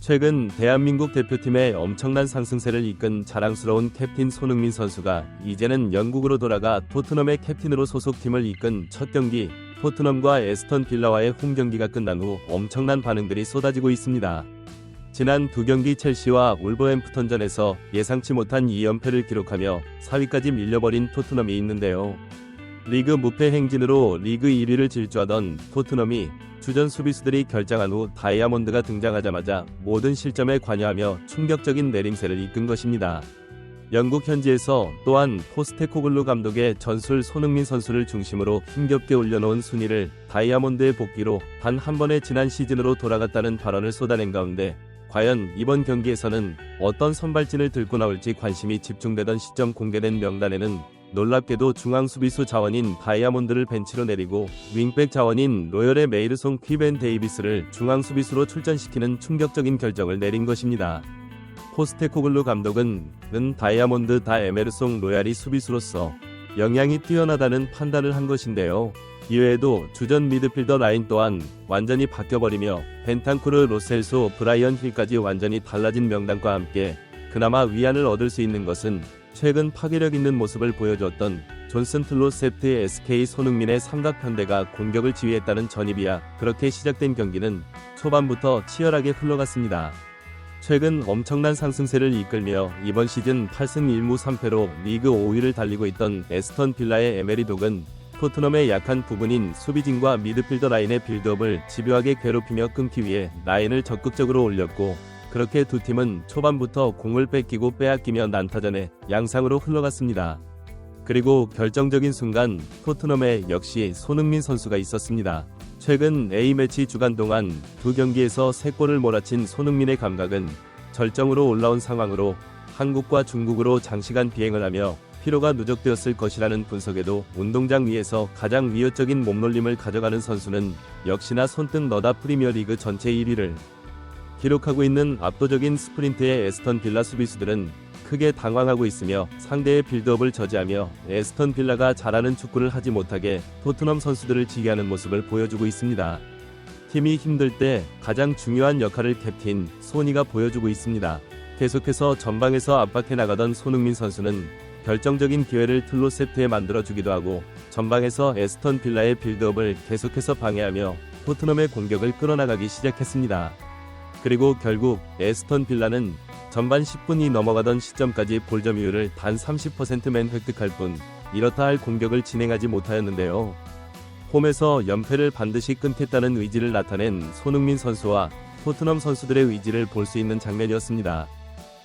최근 대한민국 대표팀의 엄청난 상승세를 이끈 자랑스러운 캡틴 손흥민 선수가 이제는 영국으로 돌아가 토트넘의 캡틴으로 소속팀을 이끈 첫 경기 토트넘과 에스턴 빌라와의 홈경기가 끝난 후 엄청난 반응들이 쏟아지고 있습니다. 지난 두 경기 첼시와 울버햄프턴전에서 예상치 못한 2연패를 기록하며 4위까지 밀려버린 토트넘이 있는데요. 리그 무패 행진으로 리그 1위를 질주하던 토트넘이 주전 수비수들이 결장한 후 다이아몬드가 등장하자마자 모든 실점에 관여하며 충격적인 내림세를 이끈 것입니다. 영국 현지에서 또한 포스테코글루 감독의 전술 손흥민 선수를 중심으로 힘겹게 올려놓은 순위를 다이아몬드의 복귀로 단 한 번의 지난 시즌으로 돌아갔다는 발언을 쏟아낸 가운데 과연 이번 경기에서는 어떤 선발진을 들고 나올지 관심이 집중되던 시점 공개된 명단에는 놀랍게도 중앙 수비수 자원인 다이아몬드를 벤치로 내리고 윙백 자원인 로열의 메이르송 퀴벤 데이비스를 중앙 수비수로 출전시키는 충격적인 결정을 내린 것입니다. 포스테코글루 감독은 다이아몬드 다 에메르송 로얄이 수비수로서 영향이 뛰어나다는 판단을 한 것인데요. 이외에도 주전 미드필더 라인 또한 완전히 바뀌어버리며 벤탄쿠르, 로셀소, 브라이언 힐까지 완전히 달라진 명단과 함께 그나마 위안을 얻을 수 있는 것은 최근 파괴력 있는 모습을 보여줬던 존슨 틀로셉트 SK 손흥민의 삼각편대가 공격을 지휘했다는 전입이야. 그렇게 시작된 경기는 초반부터 치열하게 흘러갔습니다. 최근 엄청난 상승세를 이끌며 이번 시즌 8승 1무 3패로 리그 5위를 달리고 있던 에스턴 빌라의 에메리 독은 토트넘의 약한 부분인 수비진과 미드필더 라인의 빌드업을 집요하게 괴롭히며 끊기 위해 라인을 적극적으로 올렸고, 그렇게 두 팀은 초반부터 공을 뺏기고 빼앗기며 난타전에 양상으로 흘러갔습니다. 그리고 결정적인 순간 토트넘에 역시 손흥민 선수가 있었습니다. 최근 A매치 주간 동안 두 경기에서 3골을 몰아친 손흥민의 감각은 절정으로 올라온 상황으로 한국과 중국으로 장시간 비행을 하며 피로가 누적되었을 것이라는 분석에도 운동장 위에서 가장 위협적인 몸놀림을 가져가는 선수는 역시나 손등 너다 프리미어리그 전체 1위를 기록하고 있는 압도적인 스프린트의 에스턴 빌라 수비수들은 크게 당황하고 있으며 상대의 빌드업을 저지하며 에스턴 빌라가 잘하는 축구를 하지 못하게 토트넘 선수들을 지게 하는 모습을 보여주고 있습니다. 팀이 힘들 때 가장 중요한 역할을 캡틴 소니가 보여주고 있습니다. 계속해서 전방에서 압박해 나가던 손흥민 선수는 결정적인 기회를 틀로셉트에 만들어주기도 하고 전방에서 에스턴 빌라의 빌드업을 계속해서 방해하며 토트넘의 공격을 끌어나가기 시작했습니다. 그리고 결국 에스턴 빌라는 전반 10분이 넘어가던 시점까지 볼 점유율을 단 30%만 획득할 뿐 이렇다 할 공격을 진행하지 못하였는데요. 홈에서 연패를 반드시 끊겠다는 의지를 나타낸 손흥민 선수와 토트넘 선수들의 의지를 볼 수 있는 장면이었습니다.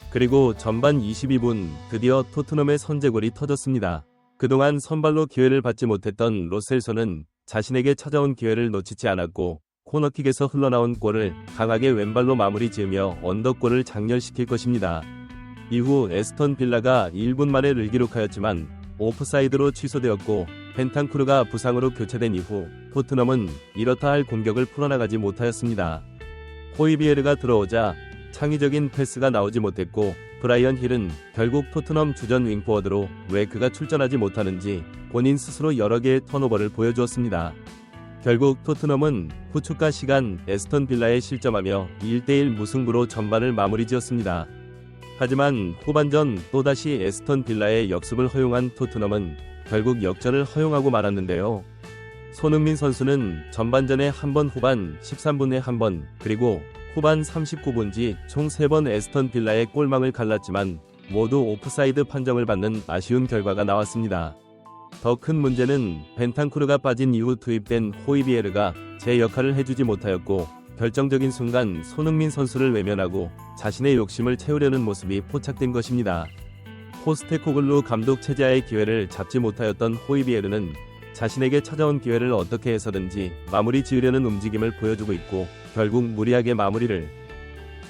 그리고 전반 22분 드디어 토트넘의 선제골이 터졌습니다. 그동안 선발로 기회를 받지 못했던 로셀소는 자신에게 찾아온 기회를 놓치지 않았고 코너킥에서 흘러나온 골을 강하게 왼발로 마무리 지으며 언더골을 장렬시킬 것입니다. 이후 에스턴 빌라가 1분 만에 를 기록하였지만 오프사이드로 취소되었고 벤탄쿠르가 부상으로 교체된 이후 토트넘은 이렇다 할 공격을 풀어나가지 못하였습니다. 호이비에르가 들어오자 창의적인 패스가 나오지 못했고 브라이언 힐은 결국 토트넘 주전 윙포워드로 왜 그가 출전하지 못하는지 본인 스스로 여러 개의 턴오버를 보여주었습니다. 결국 토트넘은 후축가 시간 에스턴 빌라에 실점하며 1대1 무승부로 전반을 마무리 지었습니다. 하지만 후반전 또다시 에스턴 빌라의 역습을 허용한 토트넘은 결국 역전을 허용하고 말았는데요. 손흥민 선수는 전반전에 한 번, 후반 13분에 한 번, 그리고 후반 39분지 총 3번 에스턴 빌라의 골망을 갈랐지만 모두 오프사이드 판정을 받는 아쉬운 결과가 나왔습니다. 더 큰 문제는 벤탄쿠르가 빠진 이후 투입된 호이비에르가 제 역할을 해주지 못하였고 결정적인 순간 손흥민 선수를 외면하고 자신의 욕심을 채우려는 모습이 포착된 것입니다. 포스테코글루 감독 체제하의 기회를 잡지 못하였던 호이비에르는 자신에게 찾아온 기회를 어떻게 해서든지 마무리 지으려는 움직임을 보여주고 있고 결국 무리하게 마무리를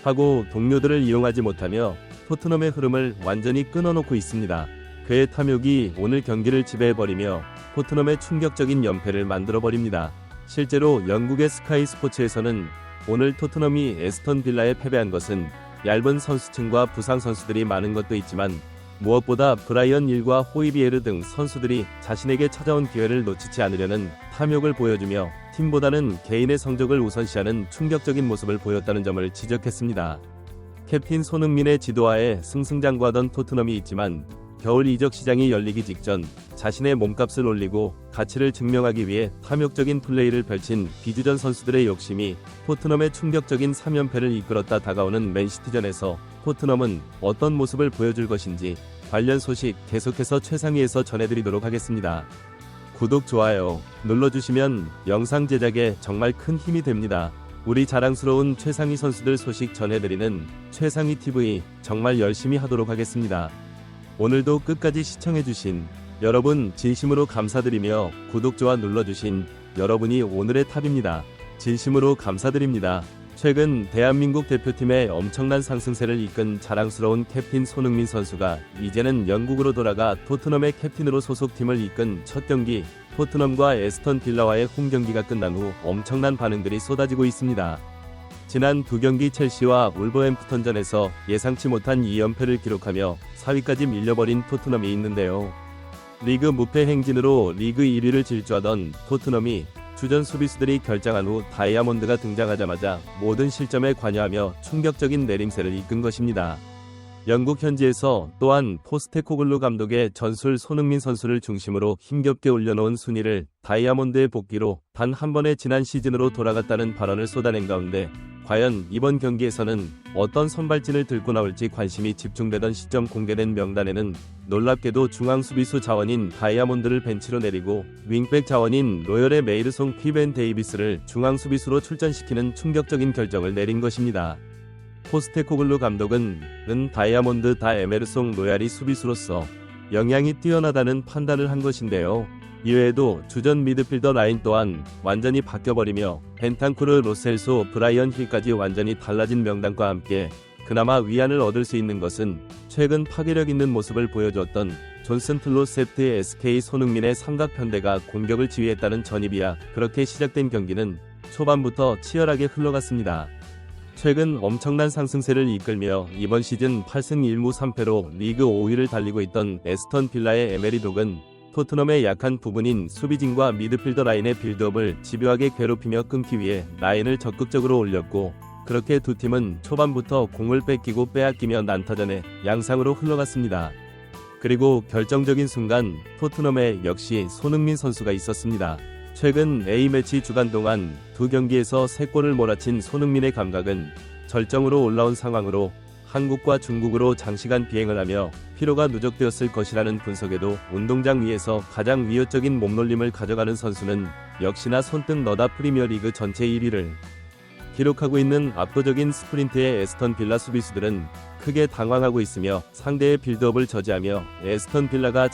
하고 동료들을 이용하지 못하며 토트넘의 흐름을 완전히 끊어놓고 있습니다. 그의 탐욕이 오늘 경기를 지배해버리며 토트넘의 충격적인 연패를 만들어버립니다. 실제로 영국의 스카이 스포츠에서는 오늘 토트넘이 에스턴 빌라에 패배한 것은 얇은 선수층과 부상 선수들이 많은 것도 있지만 무엇보다 브라이언 힐과 호이비에르 등 선수들이 자신에게 찾아온 기회를 놓치지 않으려는 탐욕을 보여주며 팀보다는 개인의 성적을 우선시하는 충격적인 모습을 보였다는 점을 지적했습니다. 캡틴 손흥민의 지도하에 승승장구하던 토트넘이 있지만 겨울 이적 시장이 열리기 직전 자신의 몸값을 올리고 가치를 증명하기 위해 탐욕적인 플레이를 펼친 비주전 선수들의 욕심이 토트넘의 충격적인 3연패를 이끌었다. 다가오는 맨시티전에서 토트넘은 어떤 모습을 보여줄 것인지 관련 소식 계속해서 최상위에서 전해드리도록 하겠습니다. 구독, 좋아요 눌러주시면 영상 제작에 정말 큰 힘이 됩니다. 우리 자랑스러운 최상위 선수들 소식 전해드리는 최상위TV 정말 열심히 하도록 하겠습니다. 오늘도 끝까지 시청해주신 여러분 진심으로 감사드리며 구독, 좋아 눌러주신 여러분이 오늘의 탑입니다. 진심으로 감사드립니다. 최근 대한민국 대표팀의 엄청난 상승세를 이끈 자랑스러운 캡틴 손흥민 선수가 이제는 영국으로 돌아가 토트넘의 캡틴으로 소속팀을 이끈 첫 경기 토트넘과 에스턴 빌라와의 홈경기가 끝난 후 엄청난 반응들이 쏟아지고 있습니다. 지난 두 경기 첼시와 울버햄프턴전에서 예상치 못한 2연패를 기록하며 4위까지 밀려버린 토트넘이 있는데요. 리그 무패 행진으로 리그 1위를 질주하던 토트넘이 주전 수비수들이 결장한 후 다이아몬드가 등장하자마자 모든 실점에 관여하며 충격적인 내림세를 이끈 것입니다. 영국 현지에서 또한 포스테코글루 감독의 전술 손흥민 선수를 중심으로 힘겹게 올려놓은 순위를 다이아몬드의 복귀로 단 한 번의 지난 시즌으로 돌아갔다는 발언을 쏟아낸 가운데 과연 이번 경기에서는 어떤 선발진을 들고 나올지 관심이 집중되던 시점 공개된 명단에는 놀랍게도 중앙 수비수 자원인 다이아몬드를 벤치로 내리고 윙백 자원인 로열의 메이르송 피벤 데이비스를 중앙 수비수로 출전시키는 충격적인 결정을 내린 것입니다. 포스테코글루 감독은 다이아몬드 다 에메르송 로얄이 수비수로서 영향이 뛰어나다는 판단을 한 것인데요. 이외에도 주전 미드필더 라인 또한 완전히 바뀌어버리며 벤탄쿠르, 로셀소, 브라이언 힐까지 완전히 달라진 명단과 함께 그나마 위안을 얻을 수 있는 것은 최근 파괴력 있는 모습을 보여줬던 존슨 플로셉트의 SK 손흥민의 삼각편대가 공격을 지휘했다는 전입이야. 그렇게 시작된 경기는 초반부터 치열하게 흘러갔습니다. 최근 엄청난 상승세를 이끌며 이번 시즌 8승 1무 3패로 리그 5위를 달리고 있던 에스턴 빌라의 에메리독은 토트넘의 약한 부분인 수비진과 미드필더 라인의 빌드업을 집요하게 괴롭히며 끊기 위해 라인을 적극적으로 올렸고, 그렇게 두 팀은 초반부터 공을 뺏기고 빼앗기며 난타전의 양상으로 흘러갔습니다. 그리고 결정적인 순간 토트넘에 역시 손흥민 선수가 있었습니다. 최근 A매치 주간 동안 두 경기에서 3골을 몰아친 손흥민의 감각은 절정으로 올라온 상황으로 한국과 중국으로 장시간 비행을 하며 피로가 누적되었을 것이라는 분석에도 운동장 위에서 가장 위협적인 몸놀림을 가져가는 선수는 역시나 손등 너다 프리미어리그 전체 1위를 기록하고 있는 압도적인 스프린트의 에스턴 빌라 수비수들은 크게 당황하고 있으며 상대의 빌드업을 저지하며 에스턴 빌라가